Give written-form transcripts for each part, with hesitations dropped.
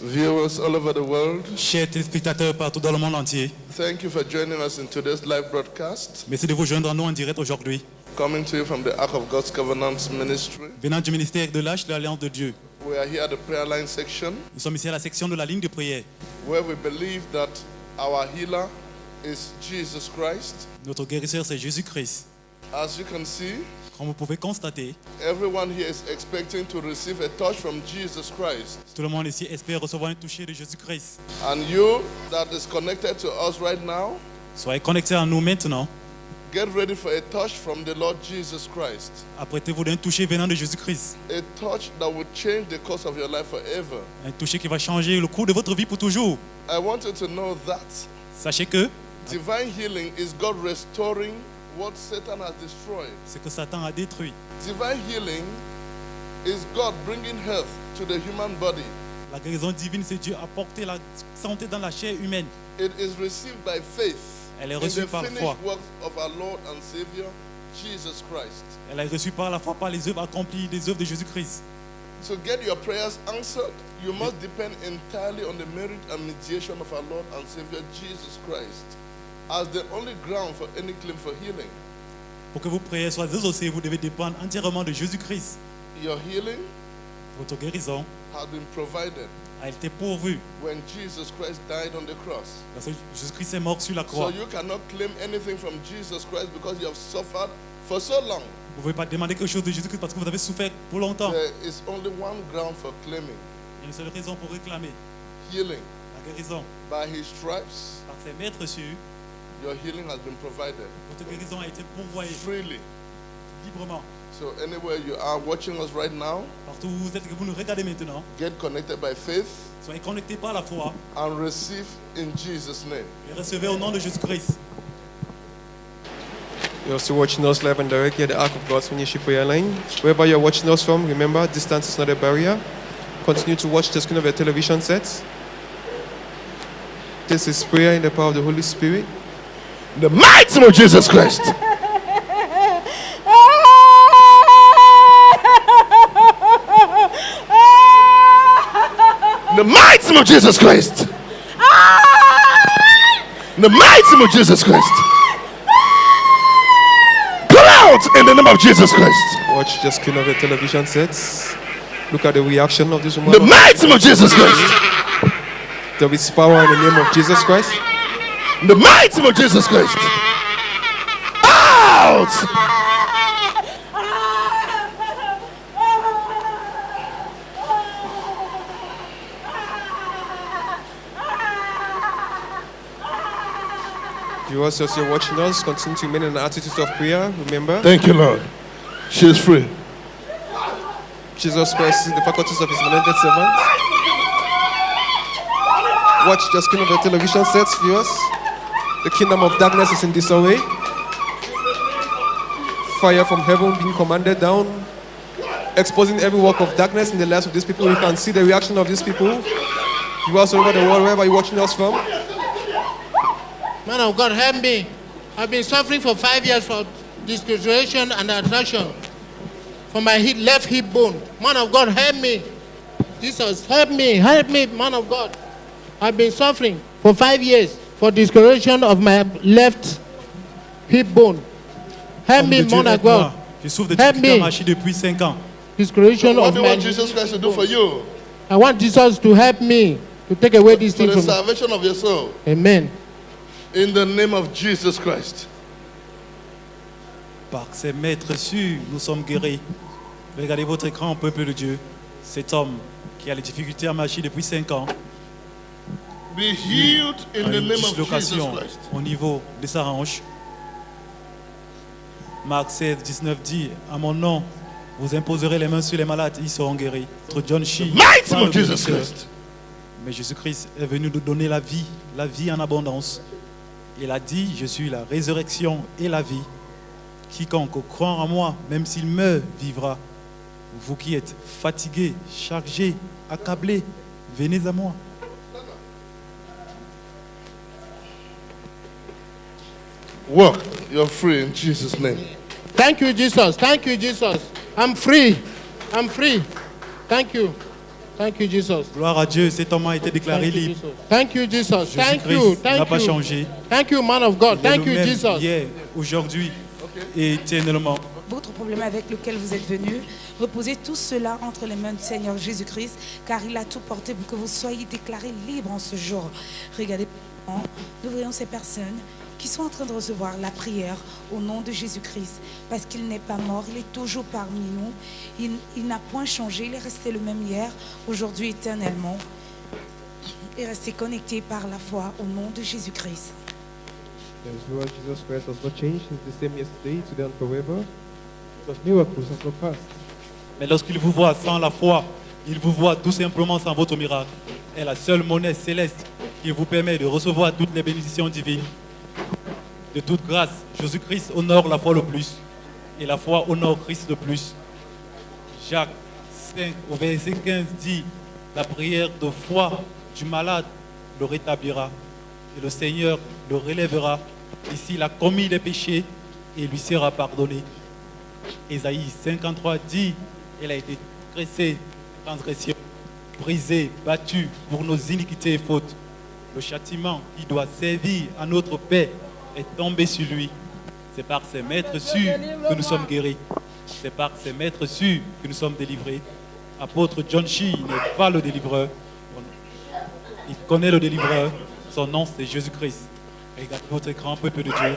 viewers all over the world, Chers téléspectateurs partout dans le monde entier, thank you for joining us in today's live broadcast, merci de vous joindre à nous en direct aujourd'hui, coming to you from the Ark of God's Covenant Ministry. venant du ministère de l'Arche de l'Alliance de Dieu. We are here at the prayer line section, Nous sommes ici à la section de la ligne de prière. where we believe that our healer is Jesus Christ. Notre guérisseur, c'est Jésus-Christ. As you can see, Comme vous pouvez constater, everyone here is expecting to receive a touch from Jesus Christ. tout le monde ici espère recevoir un toucher de Jésus-Christ. And you that is connected to us right now, Soyez connectés à nous maintenant. get ready for a touch from the Lord Jesus Christ. Apprêtez-vous d'un toucher venant de Jésus-Christ. A touch that will change the course of your life forever. Un toucher qui va changer le cours de votre vie pour toujours. I want you to know that Sachez que divine healing is God restoring what Satan has destroyed. ce que Satan a détruit, Divine healing is God bringing health to the human body. la guérison divine, c'est Dieu apporter la santé dans la chair humaine. It is received by faith Elle est in reçue the par finished foi. work of our Lord and Savior, Jesus Christ. Elle est reçue par la foi, par les œuvres accomplies, les œuvres de Jésus-Christ. To get your prayers answered, you must depend entirely on the merit and mediation of our Lord and Savior, Jesus Christ, as the only ground for any claim for healing. Pour que vos prières soient exaucées, vous devez dépendre entièrement de Jésus-Christ. Your healing Votre guérison has been provided a été pourvue when Jesus Christ died on the cross. parce que Jésus-Christ est mort sur la So croix. you cannot claim anything from Jesus Christ because you have suffered for so long. Vous ne pouvez pas demander quelque chose de Jésus-Christ parce que vous avez souffert pour longtemps. There is only one ground for claiming Il y a une seule raison pour réclamer healing. la guérison. By his stripes, Par ses maîtres sur, your healing has been provided votre guérison a été pourvoyée freely. librement. So anywhere you are watching us right now, Partout où vous êtes, que vous nous regardez maintenant, get connected by faith soyez connectés par la foi and receive in Jesus' name. et recevez au nom de Jésus-Christ. You're also watching us live and direct here at the Ark of God's Ministry Prayer Line. Wherever you're watching us from, remember, distance is not a barrier. Continue to watch the screen of your television sets. This is prayer in the power of the Holy Spirit. In the mighty name of Jesus Christ. In the mighty name of Jesus Christ. In the mighty name of Jesus Christ. Pull out in the name of Jesus Christ. Watch the screen of your television sets. Look at the reaction of this In woman. the mighty name of Jesus Christ. There is power in the name of Jesus Christ. In the mighty name of Jesus Christ. Out! Viewers, as you're watching us, continue to remain in an attitude of prayer. Remember, Thank you, Lord. She is free. Jesus Christ is the faculties of his anointed servant. Watch the screen of the television sets, viewers. The kingdom of darkness is in disarray. Fire from heaven being commanded down, exposing every work of darkness in the lives of these people. You can see the reaction of these people. Viewers all over the world, wherever you're watching us from. Man of God, help me. I've been suffering for 5 years for dislocation and attraction for my left hip bone. Man of God, help me. Jesus, help me, man of God. I've been suffering for 5 years for discoloration of my left hip bone. Help Homme me, de Dieu, man of aide-moi. God. Je souffre de Help difficultés à me. marcher depuis 5 ans. Discoloration What of do you my want Jesus Christ to do for you? I want Jesus to help me to take away this For thing the from me. salvation of your soul. Amen. In the name of Jesus Christ. Par ses maîtres sûrs, nous sommes guéris. Regardez votre écran, peuple de Dieu. Cet homme qui a les difficultés à marcher depuis 5 ans Be healed in a the une name of Jesus dislocation Christ. au niveau de sa hanche. Marc 16, 19 dit, à mon nom, vous imposerez les mains sur les malades, ils seront guéris. Entre John Shee, Mighty par name le of Jesus guérisseur. Christ. Mais Jésus-Christ est venu nous donner la vie en abondance. Il a dit, je suis la résurrection et la vie. Quiconque croit en moi, même s'il meurt, vivra. Vous qui êtes fatigués, chargés, accablés, venez à moi. Walk. You're free in Jesus' name. Thank you, Jesus. Thank you, Jesus. I'm free. I'm free. Thank you. Thank you, Jesus. Gloire à Dieu, cet homme a été déclaré Thank you, libre. Jesus. Thank you, Jesus. Thank you. Jésus-Christ n'a Thank pas you. changé. Thank you, man of God. Il est Thank le you, même Jesus. hier, aujourd'hui et éternellement. Votre problème avec lequel vous êtes venu, reposez tout cela entre les mains du Seigneur Jésus-Christ, car il a tout porté pour que vous soyez déclarés libres en ce jour. Regardez, nous voyons ces personnes qui sont en train de recevoir la prière au nom de Jésus-Christ, parce qu'il n'est pas mort, il est toujours parmi nous, il n'a point changé, il est resté le même hier, aujourd'hui, éternellement, et restez connectés par la foi au nom de Jésus-Christ. Yes, Lord Jesus Christ has not changed. He's the same yesterday, today, and forever. Because miracles have not passed. Mais lorsqu'il vous voit sans la foi, il vous voit tout simplement sans votre miracle. Et la seule monnaie céleste qui vous permet de recevoir toutes les bénédictions divines, de toute grâce, Jésus-Christ honore la foi le plus. Et la foi honore Christ le plus. Jacques 5 au verset 15 dit, la prière de foi du malade le rétablira. Et le Seigneur le relèvera. Et s'il a commis des péchés, il lui sera pardonné. Ésaïe 53 dit, il a été tressé, transgression, brisé, battu pour nos iniquités et fautes. Le châtiment qui doit servir à notre paix est tombé sur lui. C'est par ses maîtres sûrs que nous sommes guéris. C'est par ses maîtres sûrs que nous sommes délivrés. Apôtre John Shee n'est pas le délivreur. Il connaît le délivreur. Son nom, c'est Jésus-Christ. Regardez votre grand peuple de Dieu.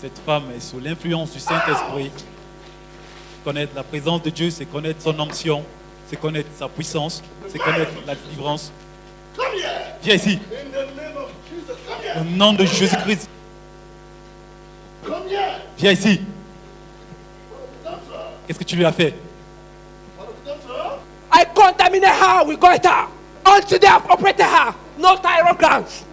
Cette femme est sous l'influence du Saint-Esprit. Connaître la présence de Dieu, c'est connaître son onction, c'est connaître sa puissance, c'est connaître la délivrance. Viens ici. Au nom de Jésus-Christ. Viens ici. Qu'est-ce que tu lui as fait? I contaminated her with goiter. Until they have operated her. No thyroid glands.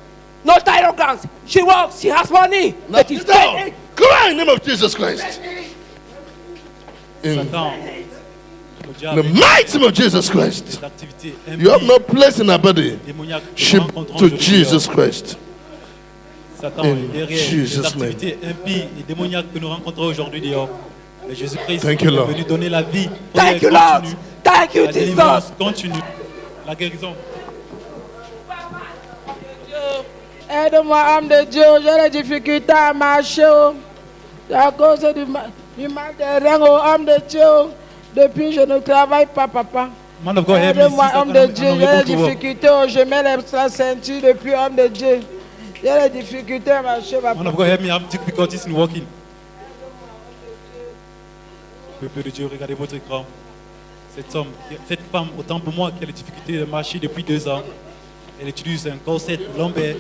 No thyroid glands. She works. She has money. Now, But it's sit down. Cry in the name of Jesus Christ. In Satan, le the diable, mighty name of Jesus Christ. des activités You have impies, no place in our body. démoniaques que Ship nous rencontrons to aujourd'hui Jesus dehors. Christ. Satan In est derrière Jesus' les activités impies et démoniaques que nous rencontrons aujourd'hui dehors. Mais Jésus-Christ Thank est you, Lord. venu donner la vie. Thank you, Prière Lord. continue. Thank you, La délivrance Jesus. continue. La guérison. Aide-moi, homme de Dieu, j'ai des difficultés à marcher. C'est à cause du mal des reins, homme de Dieu. Depuis, je ne travaille pas, papa. Man of God, help me. Aide-moi, homme de Dieu, j'ai des Sister, difficultés. Je mets la ceinture depuis, homme de Dieu. J'ai des difficultés à marcher, Man of papa. God, help me. I have difficulties in walking. Peuple de Dieu, regardez votre écran. Cette femme, autant pour moi qui a des difficultés de marcher depuis 2 ans, elle utilise un corset lombaire.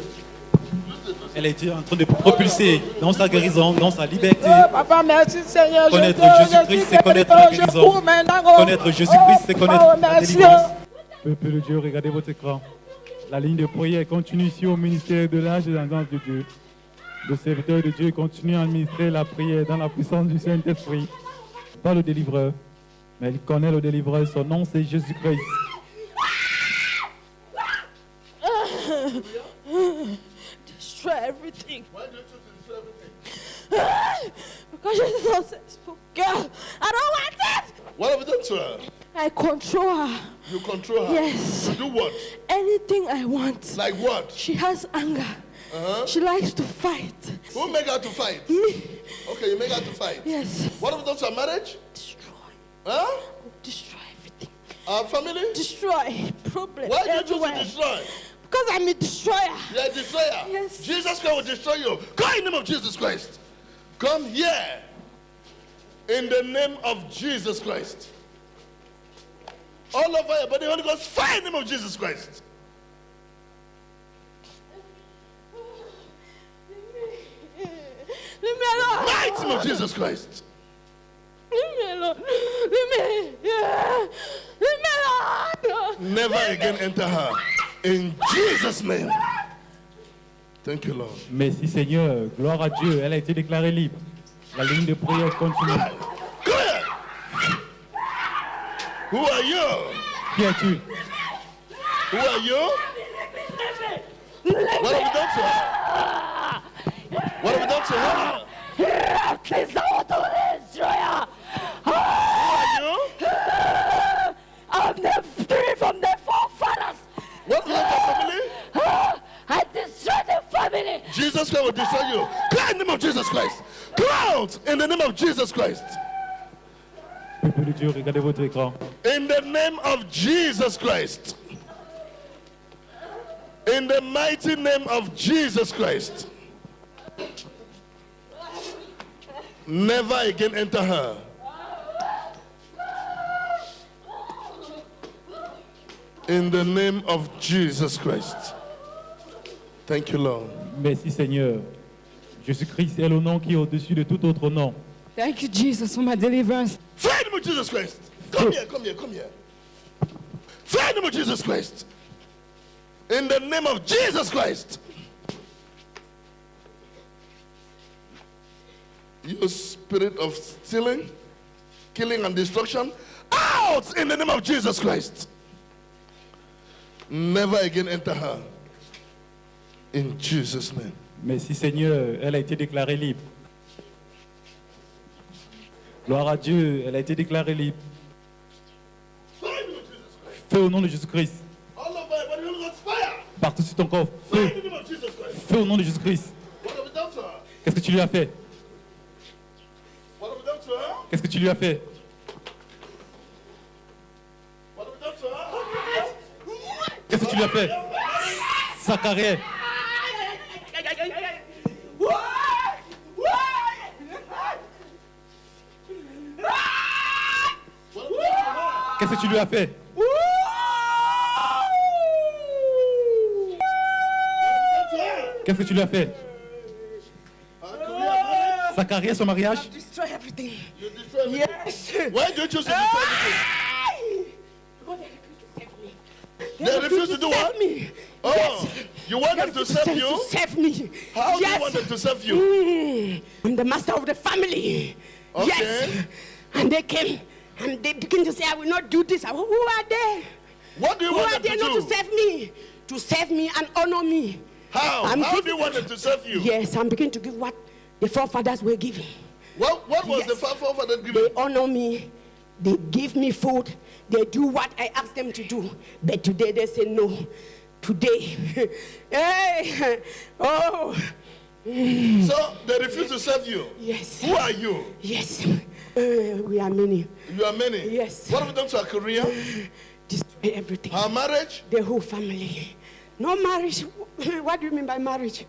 Elle est en train de propulser dans sa guérison, dans sa liberté. Oh, papa, merci Seigneur. Connaître Je Jésus-Christ, suis c'est connaître guéri. la Je guérison. cours maintenant. Connaître Jésus-Christ, c'est connaître Oh, la merci. délivrance. Peuple de Dieu, regardez votre écran. La ligne de prière continue ici au ministère de l'Ange et de l'Agence de Dieu. Le serviteur de Dieu continue à administrer la prière dans la puissance du Saint-Esprit. Pas le délivreur, mais il connaît le délivreur. Son nom, c'est Jésus-Christ. Destroy everything. Why don't you destroy everything? Because she's successful girl. I don't want it. What have you done to her? I control her. You control her. Yes. To do what? Anything I want. Like what? She has anger. Uh-huh. She likes to fight. Who make her to fight? Me. Okay, you make her to fight. Yes. What have you done to her marriage? Destroy. Huh? Destroy everything. Our family? Destroy. Problem. Why did you choose everywhere. to destroy? Because I'm a destroyer. You're a destroyer. Yes. Jesus Christ will destroy you. Come in the name of Jesus Christ. Come here. In the name of Jesus Christ. All over your body, Holy Ghost, fire in the name of Jesus Christ. Leave me alone. Mighty name of Jesus Christ. Leave me alone. Leave me alone. Never again enter her. In Jesus' name. Thank you, Lord. Merci Seigneur, gloire à Dieu, elle a été déclarée libre. La ligne de prière continue. Come here. Who are you? Qui es-tu? Who are you? What have you done to her? What have you done to her? Please, I want to destroy her. Who are you? I'm the 3 for Jesus Christ will destroy you. Cry in the name of Jesus Christ. Cry out in the name of Jesus Christ. Peuple de Dieu, regardez votre écran. In the name of Jesus Christ. In the mighty name of Jesus Christ. Never again enter her. In the name of Jesus Christ. Thank you, Lord. Merci Seigneur. Jésus-Christ est le nom qui est au-dessus de tout autre nom. Thank you, Jesus, for my deliverance. Fire in the name of Jesus Christ. Come here, come here, come here. Fire in the name of Jesus Christ. In the name of Jesus Christ. You spirit of stealing, killing, and destruction, out in the name of Jesus Christ. Never again enter her. In Jesus' name. Merci Seigneur, elle a été déclarée libre. Gloire à Dieu, elle a été déclarée libre. Fire in the name of Jesus Christ. Feu au nom de Jésus-Christ. All over everybody, Holy Ghost, fire. Partout sur ton corps. Fire Feu. in the name of Jesus Christ. Feu au nom de Jésus-Christ. What have we done to her? Qu'est-ce que tu lui as fait? What have we done to her? Qu'est-ce que tu lui as fait? What have we done to her? Qu'est-ce que tu lui as fait? Sa carrière. Qu'est-ce que tu lui as fait? Qu'est-ce que tu lui as fait? Sa carrière, son mariage? Destroy everything. You destroy everything. Yes. Why do you choose to destroy everything? They refuse to do what? Me. Oh, you want them to serve you? To serve me. How do Yes. you want them to serve you? I'm the master of the family. Okay. Yes. And they came and they begin to say, I will not do this. Who are they? What do you Who want are them they to not do? to serve me? To serve me and honor me. How? I'm How do giving- you want them to serve you? Yes, I'm beginning to give what the forefathers were giving. What was Yes. the forefather They giving? honor me. They give me food. They do what I ask them to do. But today they say no. Today. Hey. Oh. So they refuse to serve you. Yes. Who are you? Yes. We are many. You are many. Yes. What have you done to her career? Destroy everything. Her marriage? The whole family. No marriage. What do you mean by marriage?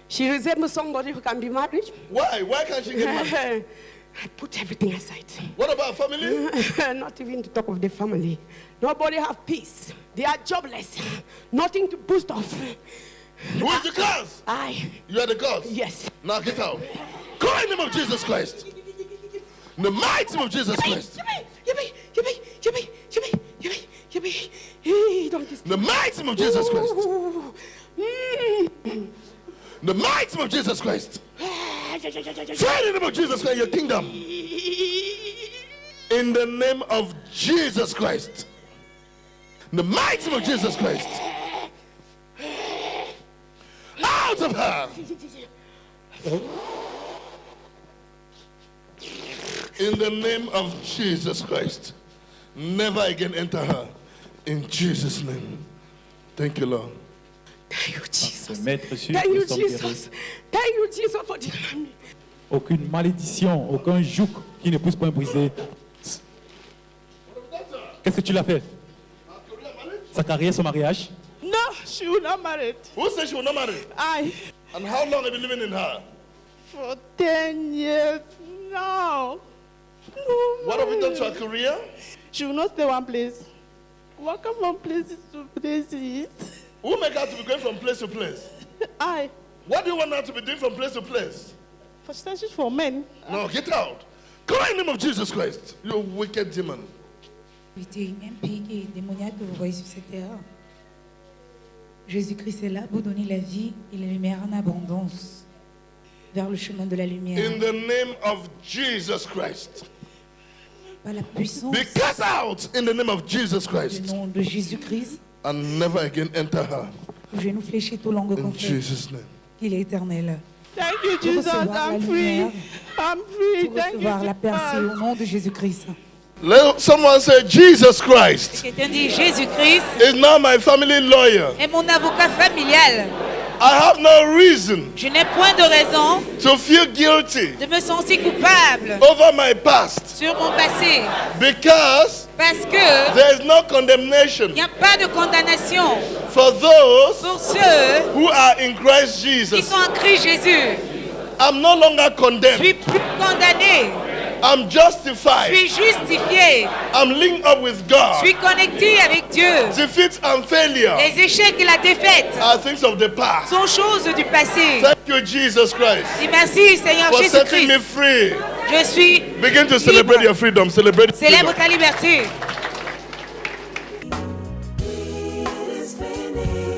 She resembles somebody who can be married. Why? Why can't she get married? I put everything aside. What about family? Not even to talk of the family. Nobody have peace. They are jobless. Nothing to boost off. Who is the cause? I. You are the cause. Yes. Now get out. Call in the name of Jesus Christ. In the mighty name of Jesus Christ. Don't In the mighty name of Jesus Christ. In the mighty name of Jesus Christ. Fight in the name of Jesus Christ, your kingdom. In the name of Jesus Christ. In the mighty name of Jesus Christ. Out of her. In the name of Jesus Christ. Never again enter her. In Jesus' name. Thank you, Lord. Thank you, Jesus. Maître Jésus, Thank you, nous sommes guéris. Jesus. Thank you, Jesus, for delivering me. Aucune malédiction, aucun joug qui ne puisse pas briser. Qu'est-ce que tu l'as fait? Sa carrière, son mariage? No, she will not marry. Who said she will not marry? I. And how long have you been living in her? For 10 years now. What have you done to her career? She will not stay one place. Walk from places to places. Who make her to be going from place to place? I. What do you want her to be doing from place to place? For searches for men. No, get out. Come in the name of Jesus Christ. You wicked demon. Même pays qui est démoniaque que vous voyez sur cette terre. Jésus-Christ est là pour donner la vie et la lumière en abondance vers le chemin de la lumière. In the name of Jesus Christ. Par la puissance Be cast out in the name of Jesus du Christ. nom de Jésus-Christ, And never again enter her. genou fléchi, tout langue In confesse Jesus' name. qu'il est éternel. Thank you, Pour Jesus. recevoir la I'm lumière, free. I'm free. pour Thank you, recevoir la percée Jesus. au nom de Jésus-Christ. Let someone say, Jesus Christ Quelqu'un dit Jésus-Christ is now my family lawyer. est mon avocat familial. I have no reason Je n'ai point de raison to feel guilty de me sentir coupable over my past sur mon passé. because Parce que there is no condemnation il n'y a pas de condamnation for those pour ceux who are in Christ qui Jesus. sont en Christ Jésus. I'm no longer Je condemned. suis plus condamné. I'm Je justified. suis justifié. I'm linked up with Je God. suis connecté avec Dieu. Defeat and failure Les échecs et la défaite are things of the past. sont choses du passé. Thank you, Jesus Christ, Et merci Seigneur for setting me Jésus-Christ. free. Je suis Begin to celebrate libre. your freedom. Celebrate Célèbre freedom. ta liberté. It is finished.